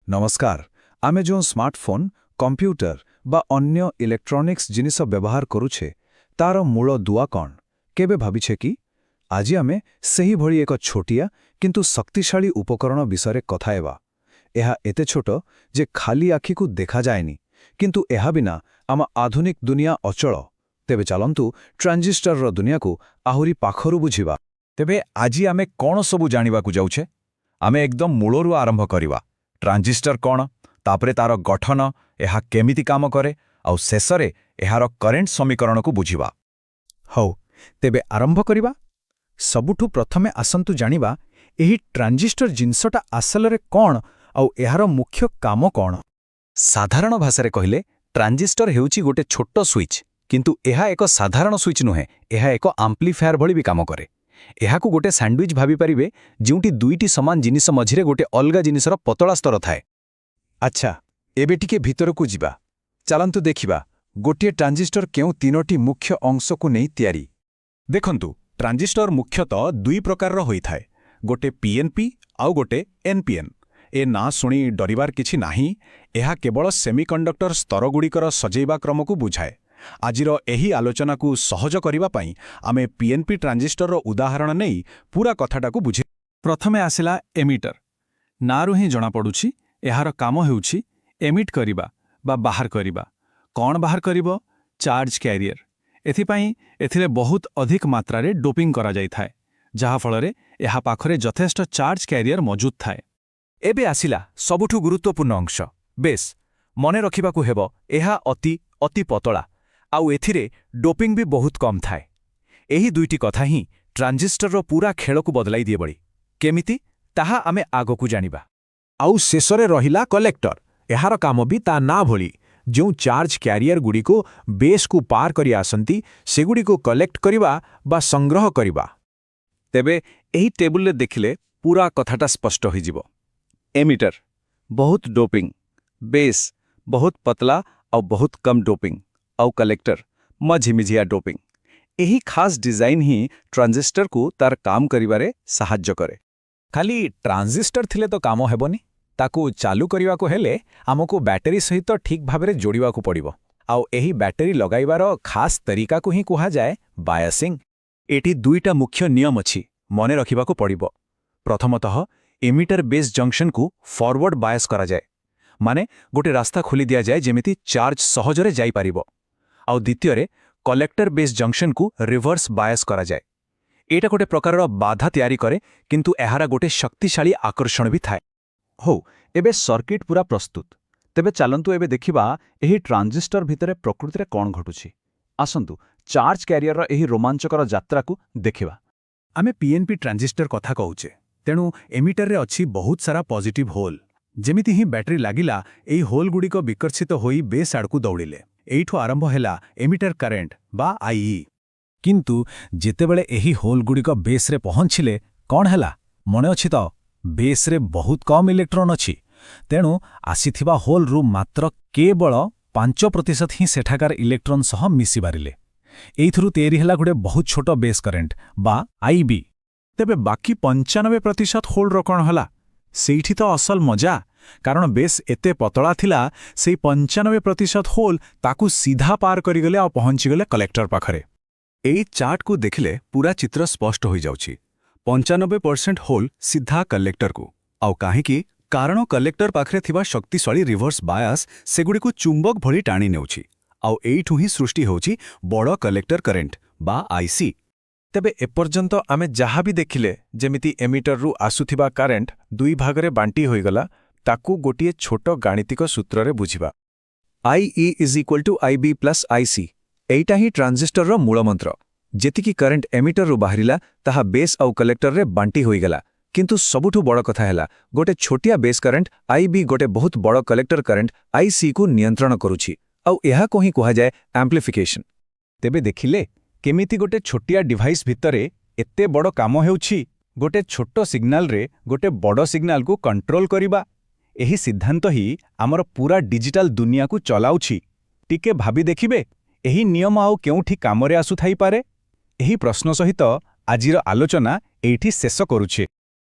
नमस्कार आमे जो स्मार्टफोन कंप्यूटर बा अन्य इलेक्ट्रॉनिक्स जिनिस व्यवहार करुछे तार मूल दुआ कौन केबे भाविछे कि आज आमे सही भली एक छोटिया किंतु शक्तिशाली उपकरण विषय कथा हेबा। एहा एते छोट जे खाली आखि को देखा जाएनी किंतु एहा बिना आम आधुनिक दुनिया अचल। तेबे चलंतु ट्रांजिस्टर रो दुनिया को आहुरी पाखरु बुझिबा। तेबे आजी आमे कोन सबु जानिबा को जाउछे। आमे एकदम मूलरू आरंभ करिबा। ट्रांजिस्टर कौन तापरे तार गठन एहा केमिति काम करे आउ शेषरे एहार करेंट समीकरण को बुझिबा। हौ तेबे आरंभ करिबा। सबुठु प्रथमे आसंतु जानिबा एही ट्रांजिस्टर जिनसटा आसलरे कौन आउ एहार मुख्य काम कौन। साधारण भाषारे कहिले ट्रांजिस्टर हेउची गोटे छोटो स्विच किंतु एहा एक साधारण स्विच नुहे एहा एक आम्प्लीफायर भली भी काम करे। एहाकु गोटे सैंडविच भाबी परिबे जोंटी दुईटी समान जिनिस मझिरे गोटे अलगा जिनिसर पतला स्तर थाए। अच्छा एबे टिके भितरकु जिबा चलंतु देखिबा गोटे ट्रांजिस्टर केउ तीनोटी मुख्य अंश को नै तयारी। देखंतु ट्रांजिस्टर मुख्यतः दुई प्रकार होई थाए गोटे पीएनपी आउ गोटे एनपीएन। ए ना सुनी डरिवार किछि नाही। एहा केवल सेमीकंडक्टर स्तरगुड़िकर सजैवा क्रम को बुझाए। आजिर एही आलोचना को सहज करिबा पई आमे पीएनपी ट्रांजिस्टर रो उदाहरण नेई पूरा कथाटा को बुझे। प्रथमे आसिला एमिटर। नारु ही जणा पडुछि एहार काम हेउछि एमिट करिबा बा बाहर करिबा। कोन बाहर करिबो? Charge carrier. एथिपई एथिरे बहुत अधिक मात्रा रे डोपिंग करा जाय थाए जहा फलरे एहा पाखरे यथेष्ट चार्ज कैरियर मौजूद थाए। एबे आसिला सबुठु गुरुत्वपूर्ण अंश बेस। मने रखिबाकू हेबो एहा अति पतला आउ एथिरे डोपिंग भी बहुत कम थाए। एही दुईटी कथा ही ट्रांजिस्टर रो पूरा खेल को बदलाई दिए बड़ी केमिति ताहा आमे आगो को जानिबा। आउ शेषरे रहिला कलेक्टर। एहार काम भी ता ना भली जो चार्ज कैरियर गुडी को बेस को पार करी आसंती सेगुडी को कलेक्ट करिबा बा संग्रह करिबा। तेबे एही टेबुल ले देखिले पूरा कथाटा स्पष्ट होई जिवो। एमिटर बहुत डोपिंग, बेस बहुत पतला और बहुत कम डोपिंग आउ कलेक्टर मझिमिझिया डोपिंग। एही खास डिजाइन ही ट्रांजिस्टर को तार काम करिबारे सहाय्य करे। खाली ट्रांजिस्टर थिले तो काम हेबोनी। ताकू चालू करिवा को हेले हमको बैटरी सहित ठीक भाबरे जोड़िवा को पड़िबो। आउ एही बैटरी लगाइबार खास तरीका को ही कुहा जाए बायसिंग। एटी दुईटा मुख्य नियम अछि मने रखिबा को पड़िबो। प्रथमतः एमिटर बेस जंक्शन को फॉरवर्ड बायस करा जाए माने गोटे रास्ता खोली दिया जाए जेमिति चार्ज सहजरे जाई पारिबो। आउ द्वितीय कलेक्टर बेस जंक्शन को रिवर्स बायस करा जाए। एटा गोटे प्रकार बाधा तैयारी करे किंतु एहारा गोटे शक्तिशाली आकर्षण भी थाए। हो एबे सर्किट पूरा प्रस्तुत। तेबे चलंतु एबे देखिबा एही ट्रांजिस्टर भितरे प्रकृति रे कोन घटुछि। आसंतु चार्ज कैरियर रो एही रोमांचकर यात्रा को देखिबा। आमे पीएनपी ट्रांजिस्टर कथा कहूचे तेणु एमिटर रे अछि बहुत सारा पॉजिटिव होल। जेमिति ही बैटरी लागिला एही होल गुडी को विकर्षित होई बेस आडकू दौड़िले। एइठो आरंभ हेला एमिटर करेंट बा आईई। किंतु जेतेबेले एही होल गुडी को बेस रे पहुंचिले कोन हेला मने अछि तो बेस रे बहुत कम इलेक्ट्रॉन अछि। तेणु आसीथिबा होल रु मात्र केवल 5% ही सेठाकार इलेक्ट्रॉन सह मिसी बारिले। एइथरु तयारी हेला गोटे बहुत छोट बेस करेंट बा आईबी। तेबे बाकी 95% होल रो कोन हला सेठी तो असल मजा। कारण बेस एते पतला थिला सेई 95% होल ताकू सीधा पार करी गले आ पहुंची गले कलेक्टर पाखरे। एई चार्ट को देखिले पूरा चित्र स्पष्ट होई जाउछि। 95% होल सीधा कलेक्टर को आउ काहेकि कारण कलेक्टर पाखरे थिबा शक्तिशाली रिवर्स बायस सेगुडी को चुंबक भली टाणी नेउछि आउ एइठु ही सृष्टि होउछि बड़ कलेक्टर करेंट बा आईसी। तेबे एपर्यंत आमे जहा भी देखिले जेमिति एमिटर रु आसुथिबा करेंट दुई भागरे बांटी होईगला ताकू गोटिए छोट गाणितिक सूत्र रे बुझिबा। IE = IB + IC। एइटा ही ट्रांजिस्टर रो मूल मंत्र। जेतिकी करंट एमिटर रु बाहरिला ताहा बेस आउ कलेक्टर रे बांटी होईगला। किंतु सबुठु बड़ कथा हैला गोटे छोटिया बेस करंट IB गोटे बहुत बड़ कलेक्टर करंट IC को नियंत्रण करूछि आउ एहा को ही कुहा जाए एम्प्लीफिकेशन। तेबे देखिले केमिति गोटे छोटिया डिवाइस भितरे एते बड़ काम हेउछि गोटे छोटो सिग्नल रे गोटे बड़ सिग्नल को कंट्रोल करिबा। एही सिद्धांत ही आमर पूरा डिजिटल दुनिया को चलाउछि। टिके भाबी देखिबे एही नियम आउ केउठी कामरे आसु थाई पारे। एही प्रश्न सहित आजिर आलोचना एइठी शेष करूछि।